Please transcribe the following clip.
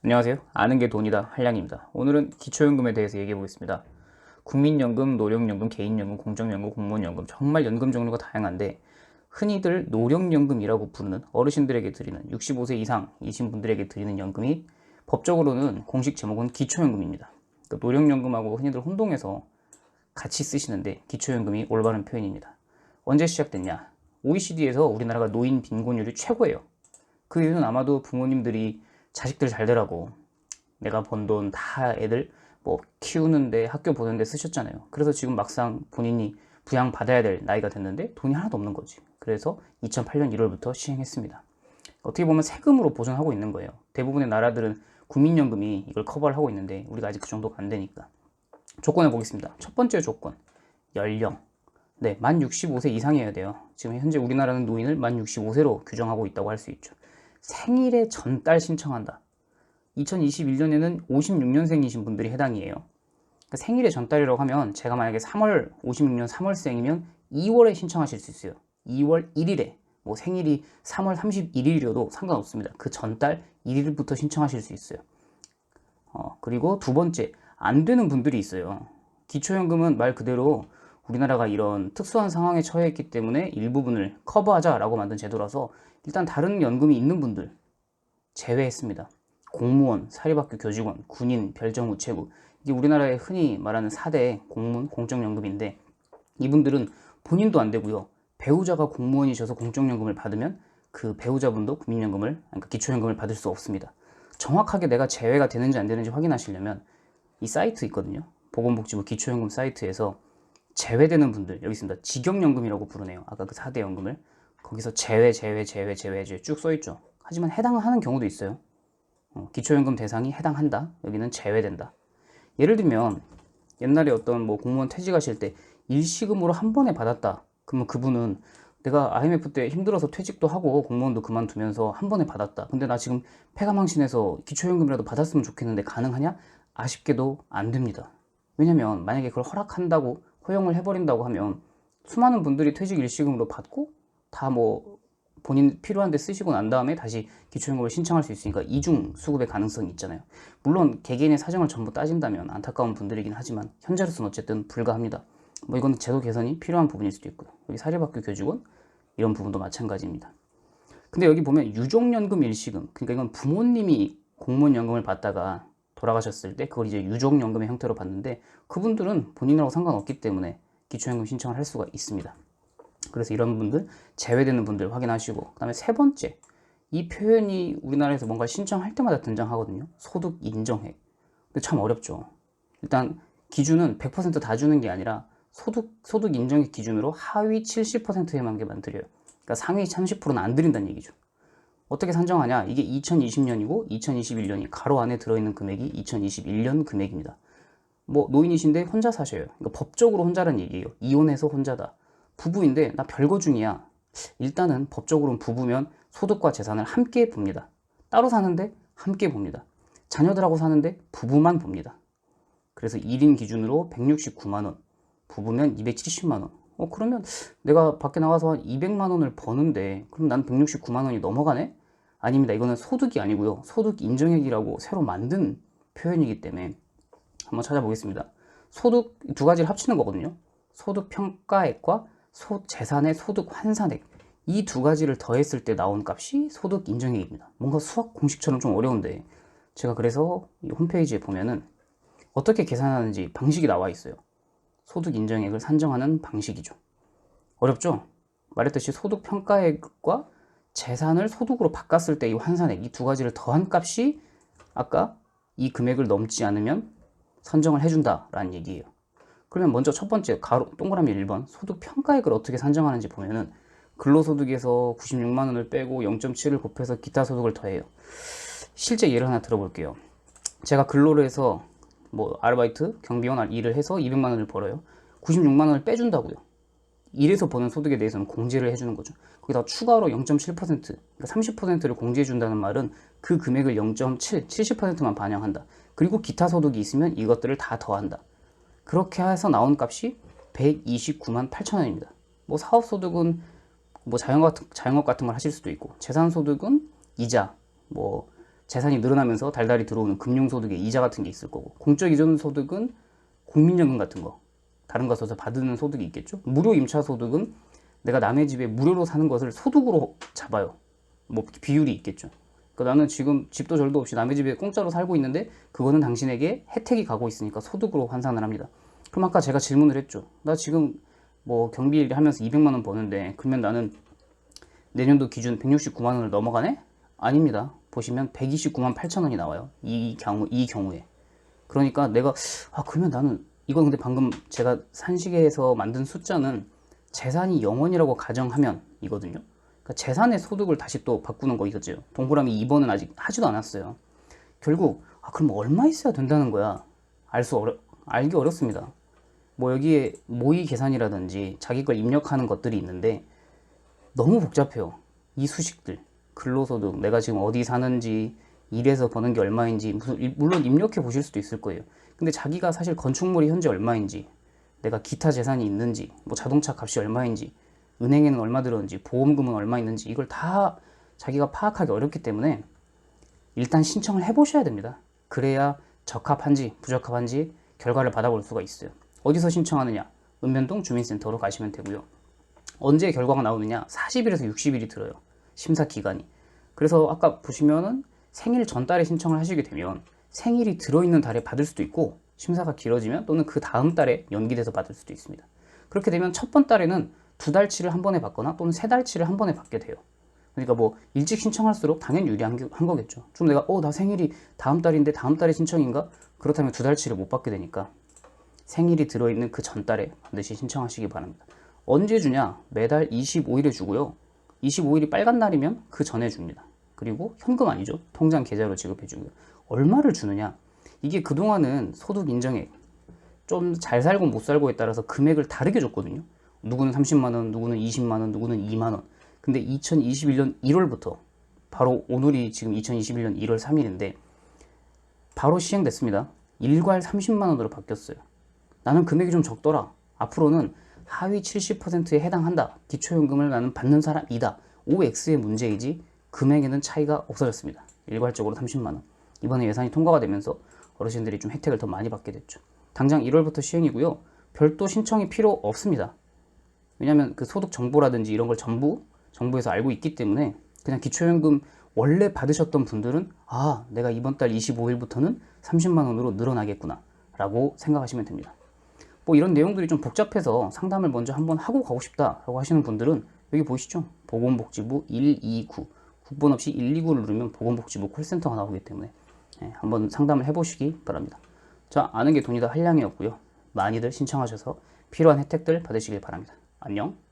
안녕하세요. 아는 게 돈이다 한량입니다. 오늘은 기초연금에 대해서 얘기해 보겠습니다. 국민연금, 노령연금, 개인연금, 공적연금, 공무원연금 정말 연금 종류가 다양한데 흔히들 노령연금이라고 부르는 어르신들에게 드리는 65세 이상이신 분들에게 드리는 연금이 법적으로는 공식 제목은 기초연금입니다. 그러니까 노령연금하고 흔히들 혼동해서 같이 쓰시는데 기초연금이 올바른 표현입니다. 언제 시작됐냐? OECD에서 우리나라가 노인 빈곤율이 최고예요. 그 이유는 아마도 부모님들이 자식들 잘 되라고 내가 번 돈 다 애들 뭐 키우는데 학교 보는데 쓰셨잖아요. 그래서 지금 막상 본인이 부양 받아야 될 나이가 됐는데 돈이 하나도 없는 거지. 그래서 2008년 1월부터 시행했습니다. 어떻게 보면 세금으로 보존하고 있는 거예요. 대부분의 나라들은 국민연금이 이걸 커버를 하고 있는데 우리가 아직 그 정도가 안 되니까. 조건을 보겠습니다. 첫 번째 조건, 연령. 네, 만 65세 이상이어야 돼요. 지금 현재 우리나라는 노인을 만 65세로 규정하고 있다고 할 수 있죠. 생일에 전달 신청한다. 2021년에는 56년생이신 분들이 해당이에요. 그러니까 생일에 전달이라고 하면 제가 만약에 56년 3월생이면 2월에 신청하실 수 있어요. 2월 1일에 뭐 생일이 3월 31일이어도 상관없습니다. 그 전달 1일부터 신청하실 수 있어요. 그리고 두 번째, 안 되는 분들이 있어요. 기초연금은 말 그대로 우리나라가 이런 특수한 상황에 처해 있기 때문에 일부분을 커버하자라고 만든 제도라서 일단 다른 연금이 있는 분들 제외했습니다. 공무원, 사립학교 교직원, 군인, 별정우체국, 이게 우리나라에 흔히 말하는 4대 공무원 공적연금인데 이분들은 본인도 안 되고요. 배우자가 공무원이셔서 공적연금을 받으면 그 배우자분도 국민연금을, 그러니까 기초연금을 받을 수 없습니다. 정확하게 내가 제외가 되는지 안 되는지 확인하시려면 이 사이트 있거든요. 보건복지부 기초연금 사이트에서 제외되는 분들 여기 있습니다. 직역연금이라고 부르네요. 아까 그 4대 연금을 거기서 제외 쭉 써있죠. 하지만 해당하는 경우도 있어요. 기초연금 대상이 해당한다. 여기는 제외된다. 예를 들면 옛날에 어떤 뭐 공무원 퇴직하실 때 일시금으로 한 번에 받았다. 그러면 그분은 내가 IMF 때 힘들어서 퇴직도 하고 공무원도 그만두면서 한 번에 받았다. 근데 나 지금 폐가망신해서 기초연금이라도 받았으면 좋겠는데 가능하냐? 아쉽게도 안 됩니다. 왜냐면 만약에 그걸 허락한다고 허용을 해버린다고 하면 수많은 분들이 퇴직 일시금으로 받고 다 뭐 본인 필요한 데 쓰시고 난 다음에 다시 기초연금을 신청할 수 있으니까 이중 수급의 가능성이 있잖아요. 물론 개개인의 사정을 전부 따진다면 안타까운 분들이긴 하지만 현재로서는 어쨌든 불가합니다. 뭐 이건 제도 개선이 필요한 부분일 수도 있고요. 여기 사립학교 교직원 이런 부분도 마찬가지입니다. 근데 여기 보면 유족연금 일시금, 그러니까 이건 부모님이 공무원연금을 받다가 돌아가셨을 때 그걸 이제 유족연금의 형태로 받는데 그분들은 본인하고 상관없기 때문에 기초연금 신청을 할 수가 있습니다. 그래서 이런 분들 제외되는 분들 확인하시고, 그 다음에 세 번째, 이 표현이 우리나라에서 뭔가 신청할 때마다 등장하거든요. 소득 인정액. 근데 참 어렵죠. 일단 기준은 100%다 주는 게 아니라 소득 인정액 기준으로 하위 70%에만 개만 드려요. 그러니까 상위 30%는 안 드린다는 얘기죠. 어떻게 산정하냐? 이게 2020년이고 2021년이 가로 안에 들어있는 금액이 2021년 금액입니다. 뭐 노인이신데 혼자 사셔요. 그러니까 법적으로 혼자란 얘기예요. 이혼해서 혼자다. 부부인데 나 별거 중이야. 일단은 법적으로는 부부면 소득과 재산을 함께 봅니다. 따로 사는데 함께 봅니다. 자녀들하고 사는데 부부만 봅니다. 그래서 1인 기준으로 169만원, 부부면 270만원. 그러면 내가 밖에 나가서 한 200만원을 버는데 그럼 난 169만원이 넘어가네? 아닙니다. 이거는 소득이 아니고요. 소득 인정액이라고 새로 만든 표현이기 때문에 한번 찾아보겠습니다. 소득 두 가지를 합치는 거거든요. 소득 평가액과 재산의 소득 환산액, 이 두 가지를 더했을 때 나온 값이 소득 인정액입니다. 뭔가 수학 공식처럼 좀 어려운데 제가 그래서 이 홈페이지에 보면은 어떻게 계산하는지 방식이 나와 있어요. 소득 인정액을 산정하는 방식이죠. 어렵죠? 말했듯이 소득 평가액과 재산을 소득으로 바꿨을 때 이 환산액, 이 두 가지를 더한 값이 아까 이 금액을 넘지 않으면 선정을 해준다라는 얘기예요. 그러면 먼저 첫 번째 가로 동그라미 1번 소득 평가액을 어떻게 산정하는지 보면은 근로소득에서 96만 원을 빼고 0.7을 곱해서 기타 소득을 더해요. 실제 예를 하나 들어볼게요. 제가 근로를 해서 뭐 아르바이트, 경비원 일을 해서 200만 원을 벌어요. 96만 원을 빼준다고요. 일에서 버는 소득에 대해서는 공제를 해주는 거죠. 거기다 추가로 0.7%, 그러니까 30%를 공제해준다는 말은 그 금액을 0.7, 70%만 반영한다. 그리고 기타 소득이 있으면 이것들을 다 더한다. 그렇게 해서 나온 값이 129만 8천 원입니다. 뭐 사업소득은 뭐 자영업 같은 걸 하실 수도 있고, 재산소득은 이자, 뭐 재산이 늘어나면서 달달이 들어오는 금융소득의 이자 같은 게 있을 거고, 공적이전 소득은 국민연금 같은 거, 다른 곳에서 받는 소득이 있겠죠. 무료 임차소득은 내가 남의 집에 무료로 사는 것을 소득으로 잡아요. 뭐 비율이 있겠죠. 그러니까 나는 지금 집도 절도 없이 남의 집에 공짜로 살고 있는데 그거는 당신에게 혜택이 가고 있으니까 소득으로 환산을 합니다. 그럼 아까 제가 질문을 했죠. 나 지금 뭐 경비 하면서 200만 원 버는데 그러면 나는 내년도 기준 169만 원을 넘어가네? 아닙니다. 보시면 129만 8천 원이 나와요. 이 경우에. 그러니까 내가 그러면 나는 이건 근데 방금 제가 산식에서 만든 숫자는 재산이 0원이라고 가정하면 이거든요. 그러니까 재산의 소득을 다시 또 바꾸는 거 이거죠. 동그라미 2번은 아직 하지도 않았어요. 결국 그럼 얼마 있어야 된다는 거야? 알기 어렵습니다. 뭐 여기에 모의 계산이라든지 자기 걸 입력하는 것들이 있는데 너무 복잡해요. 이 수식들. 근로소득, 내가 지금 어디 사는지, 일해서 버는 게 얼마인지, 물론 입력해 보실 수도 있을 거예요. 근데 자기가 사실 건축물이 현재 얼마인지, 내가 기타 재산이 있는지, 뭐 자동차 값이 얼마인지, 은행에는 얼마 들었는지, 보험금은 얼마 있는지, 이걸 다 자기가 파악하기 어렵기 때문에 일단 신청을 해보셔야 됩니다. 그래야 적합한지 부적합한지 결과를 받아볼 수가 있어요. 어디서 신청하느냐? 읍면동 주민센터로 가시면 되고요. 언제 결과가 나오느냐? 40일에서 60일이 들어요. 심사 기간이. 그래서 아까 보시면은 생일 전달에 신청을 하시게 되면 생일이 들어있는 달에 받을 수도 있고, 심사가 길어지면 또는 그 다음 달에 연기돼서 받을 수도 있습니다. 그렇게 되면 첫 번 달에는 2달치를 한 번에 받거나 또는 3달치를 한 번에 받게 돼요. 그러니까 뭐 일찍 신청할수록 당연히 유리한 거겠죠. 좀 내가 나 생일이 다음 달인데 다음 달에 신청인가? 그렇다면 2달치를 못 받게 되니까 생일이 들어있는 그 전달에 반드시 신청하시기 바랍니다. 언제 주냐? 매달 25일에 주고요. 25일이 빨간 날이면 그 전에 줍니다. 그리고 현금 아니죠. 통장 계좌로 지급해 주고요. 얼마를 주느냐? 이게 그동안은 소득 인정액, 좀 잘 살고 못 살고에 따라서 금액을 다르게 줬거든요. 누구는 30만 원, 누구는 20만 원, 누구는 2만 원. 근데 2021년 1월부터 바로 오늘이 지금 2021년 1월 3일인데 바로 시행됐습니다. 일괄 30만 원으로 바뀌었어요. 나는 금액이 좀 적더라. 앞으로는 하위 70%에 해당한다. 기초연금을 나는 받는 사람이다. OX의 문제이지 금액에는 차이가 없어졌습니다. 일괄적으로 30만 원. 이번에 예산이 통과가 되면서 어르신들이 좀 혜택을 더 많이 받게 됐죠. 당장 1월부터 시행이고요. 별도 신청이 필요 없습니다. 왜냐하면 그 소득 정보라든지 이런 걸 전부 정부에서 알고 있기 때문에 그냥 기초연금 원래 받으셨던 분들은 내가 이번 달 25일부터는 30만 원으로 늘어나겠구나 라고 생각하시면 됩니다. 뭐 이런 내용들이 좀 복잡해서 상담을 먼저 한번 하고 가고 싶다라고 하시는 분들은 여기 보이시죠? 보건복지부 129 국번 없이 129를 누르면 보건복지부 콜센터가 나오기 때문에 한번 상담을 해보시기 바랍니다. 자, 아는 게 돈이다 한량이었고요. 많이들 신청하셔서 필요한 혜택들 받으시길 바랍니다. 안녕.